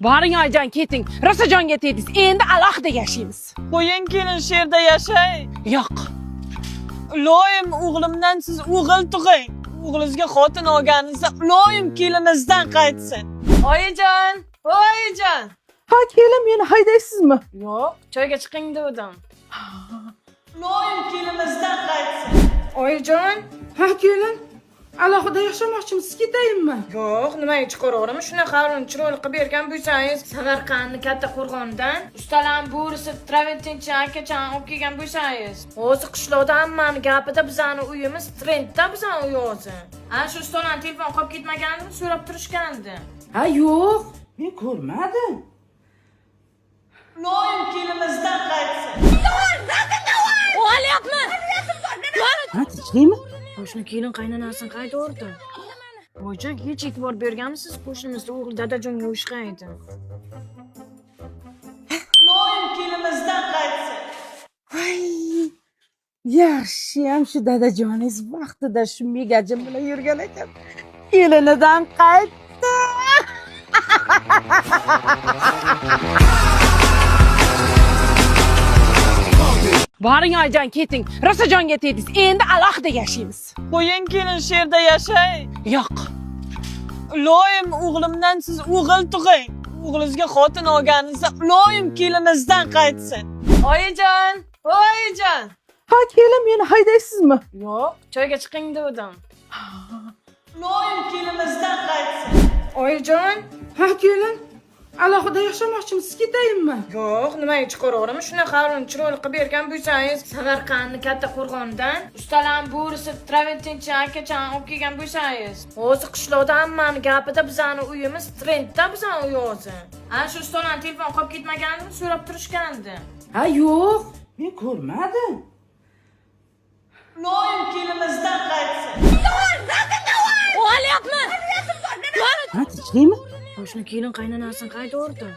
Boring ayjon keting. Rasajonga tegdingiz. Endi alohida yashaymiz. Qo'ying kelin shu yerda yashay. Yo'q. Iloyim o'g'limdan siz o'g'il tug'ing. O'g'lingizga xotin olganingizda iloyim kelinizdan qaytsin. Oyijon, oyijon. Ha, kelin, meni haydaysizmi? Yo'q, choyga chiqing dedim. Iloyim kelinizdan qaytsin. Oyijon, ha kelin. Alohida yashamoqchimisiz, ketayinmi? Yo'q, nimaga chiqaraveraman? Shunaqa xarin chiroyli qilib bergan bo'lsangiz, Samarqandning katta qo'rg'onidan ustalar bo'risi Traventinchi akachan olib kelgan bo'lsangiz. O'zi qishloqda hammaning gapida bizani uyimiz trendda bizani uy o'zi. Ana shu ustalarning telefon qolib ketmaganini so'rab turishgandi. Ha, yo'q. Men ko'rmadim. Iloyim kelinizdan qaytsin. Olyapmi? Ha, tinchlikmi? Qo'shni kelin qaynonasini qaytardi. Voyjon, hech e'tibor berganmisiz? Qo'shnimizda o'g'il dadajonga o'xshaydi. Iloyim kelinizdan qaytsin. Voy, yaxshiyam shu dadajoningiz vaqtida shu megajin bilan yurgan ekan. Kelinidan qaytdi. Boring ayjon keting. Rasajonga tegdingiz. Endi alohida yashaymiz. Qo'ying kelin shu yerda yashay. Yo'q. Iloyim o'g'limdan siz o'g'il tug'ing. O'g'lingizga xotin olganingizda iloyim kelinizdan qaytsin. Oyijon, oyijon. Ha, kelin, meni haydaysizmi? Yo'q, choyga chiqing dedim. Iloyim kelinizdan qaytsin. Oyijon, ha kelin. Alohida yashamoqchimisiz, ketayinmi? Yo'q, nimaga chiqaraveraman? Shunaqa xarin chiroyli qilib bergan bo'lsangiz, Samarqandning katta qo'rg'onidan ustalar bo'risi Traventinchi akachan olib kelgan bo'lsangiz. O'zi qishloqda hammaning gapida bizani uyimiz trendda bizani uy o'zi. Ana shu ustalarning telefon qolib ketmaganini so'rab turishgandi. Ha, yo'q. Men ko'rmadim. Iloyim kelinizdan qaytsin. Olyapmi? Ha, tinchlikmi? Qo'shni kelin qaynonasini qaytardi.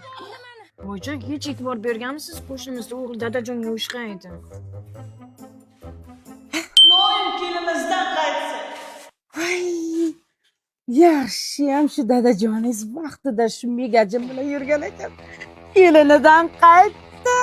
Voyjon, hech e'tibor berganmisiz? Qo'shnimizda o'g'il dadajonga o'xshaydi. Iloyim kelinizdan qaytsin. Voy, yaxshiyam shu dadajoningiz vaqtida shu megajin bilan yurgan ekan. Kelinidan qaytdi.